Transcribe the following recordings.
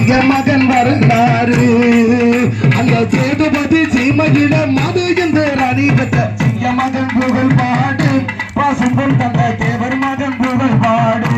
சிங்க மகன் வருகிறாரு அந்த சேதுபதி சீமையில மது என்று ராணி பெற்ற சிங்க மகன் புகழ் பாடு பாசும்பொன் தந்த தேவர் மகன் புகழ் பாடு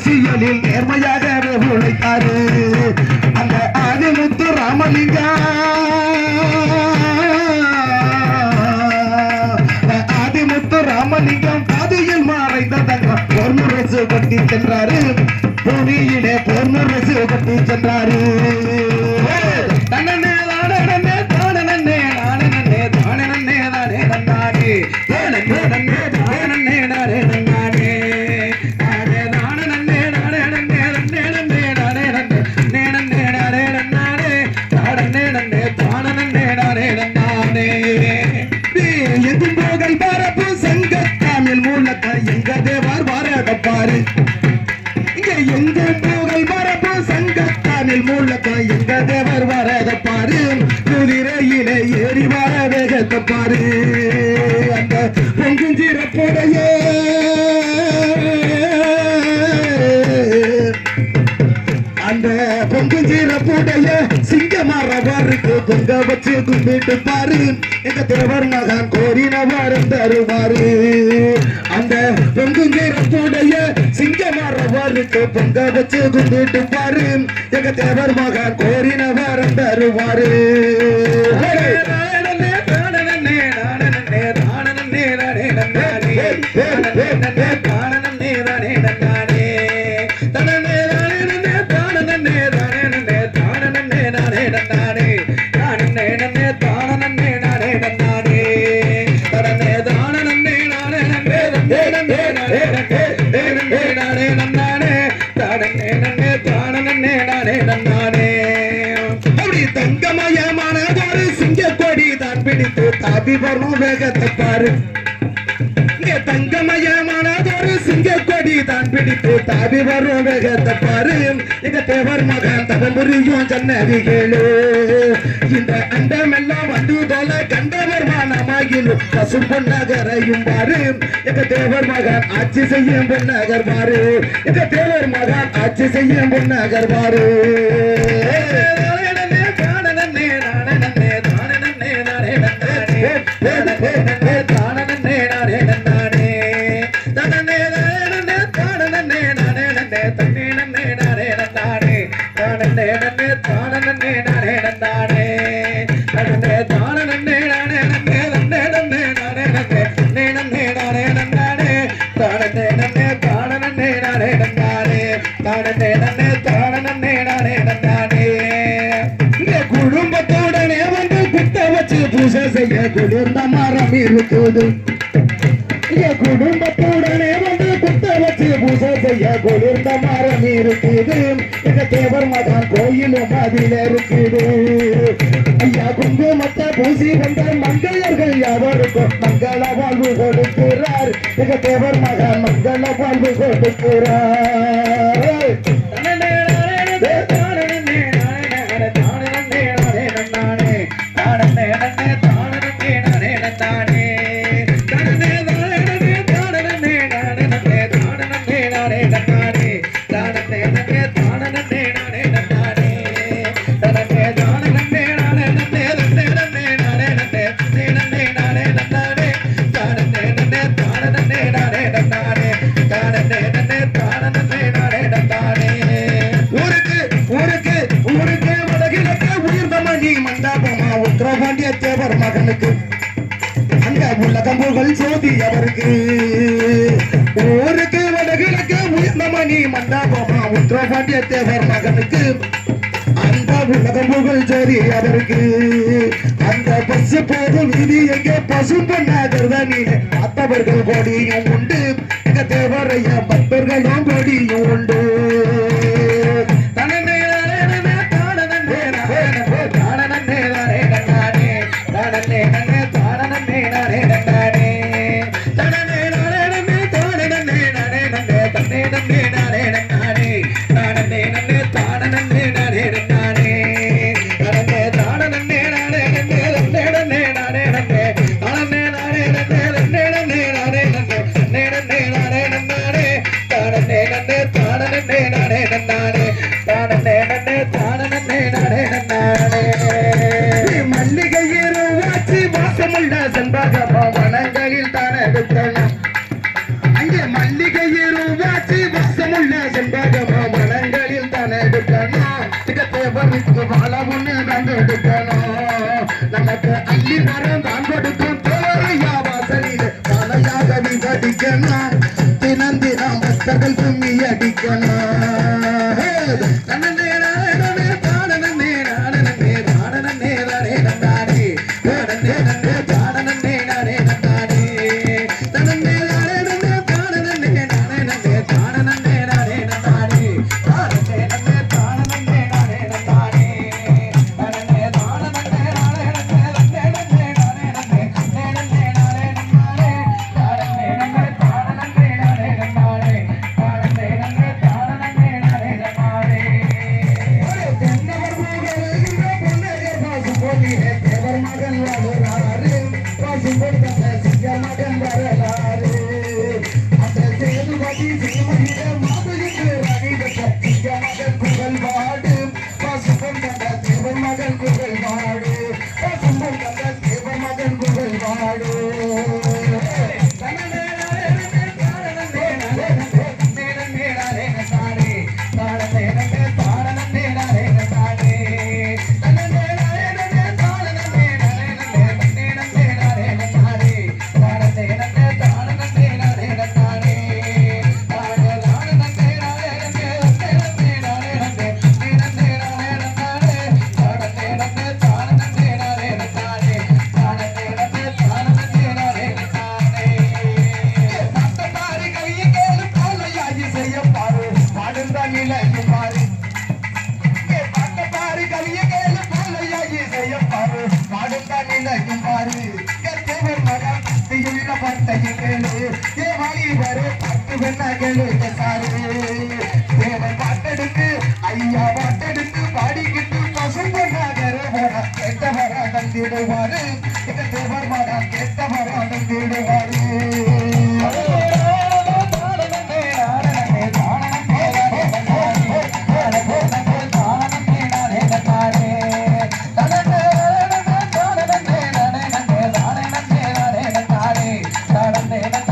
அரசியலில் நேர்மையாக உழைத்தாரு அந்த ஆதிமுத்து ராமலிங்கம் பாதையில் மறைந்த தங்கம் பொன்முரசு கட்டி சென்றாரு பூமியிலே பொன்முரசு கட்டி சென்றாரு எங்க தேவர் வரதப்பாரு இங்க எங்க புகழ் மரபு சங்கத்தானில் மூலக்க எங்க தேவர் வரதப்பாரு குதிரையிலே ஏறி வர வேகத்தப்பாரு அந்த பொங்குஞ்சிறப்புடைய அந்த பொங்குஞ்சிறப்புடைய சிங்கமரவருக்கு பொங்க வச்சு கும்பிட்டு பாரு எங்க தேவர் மகன் கோரினவரம் தருவாரு அந்த பொங்குஞ்சிறப்புடைய சிங்கமரவருக்கு பொங்க வச்சு கும்பிட்டு பாரு எங்க தேவர் மகன் கோரினவரம் தருவாரு தங்கமயமான ஒரு சிங்க கொடி தான் பிடித்து தாவி வரும் வேகத்தை பாரு தங்கமயமான ஒரு சிங்க கொடி தான் பிடித்து தாவி வரும் வேகத்தை பாரு எங்க தேவர் மகன் தவமுறியும் ஜன்னதி கேளு இந்த அண்டமெல்லாம் வந்து போல கண்டவர் மானமாகிலும் பசு பொன்னகரையும் பாரு எங்க தேவர் மகன் ஆட்சி செய்யும் பொன்னகர் பாரு எங்க தேவர் மகன் ஆட்சி செய்யும் பொன்னகர் பாரு குடும்பத்துடனே வந்து குத்த வச்சு பூஜை செய்ய குளிர்ந்த மரம் இருக்குது குடும்பத்துடனே வந்து குத்த வச்சு பூஜை செய்ய குளிர்ந்த மரம் இருக்குது எங்க தேவர் மகன் கோயிலும் அதில் இருக்குது ஐயா குங்குமத்தை பூசி வந்த மங்கையர்கள் யாவருக்கும் மங்கள வாழ்வு கொடுக்கிறார் எங்க தேவர் மகன் மங்கள வாழ்வு கொடுக்கிறார் தேவர் மகனுக்கு அங்க உலகம் புகழ் சோதி அவருக்கு ஊருக்கு வடகிழக்கு உயர்ந்த மணி மண்டாபமா உத்தரபாண்டிய தேவர் மகனுக்கு அந்த உலகம் புகழ் சோதி அவருக்கு அந்த பஸ் போதும் இது எங்கே பசும் பொன்னாகிறதனிலே மற்றவர்கள் கொடியும் உண்டு எங்க தேவரைய பக்தர்களும் கொடியும் உண்டு மல்லிகையில் வாச்சி வாசமுள்ள செண்பகமா வனங்களில் தான் எடுக்கணும் அங்கே மல்லிகையில் வாச்சி வாசமுள்ள செண்பகமா வனங்களில் தான் எடுக்கணும் தேவனுக்கு வாழ ஒண்ணு தான் எடுக்கணும் நமக்கு அள்ளி மரம் தான் கொடுக்கும் தேவையா வாசலில் மலையாக விகடிக்கணும் தினம் தினம் பக்தர்கள் கும்மி அடிக்கணும் பாட்டெடுத்து ஐயா பாட்டெடுத்து பாடிக்கிட்டு பசும்பொன்னாக கேட்டவர தந்திடுவாரு தேவர் மகன் கேட்டவர தந்திடுவாரு Nana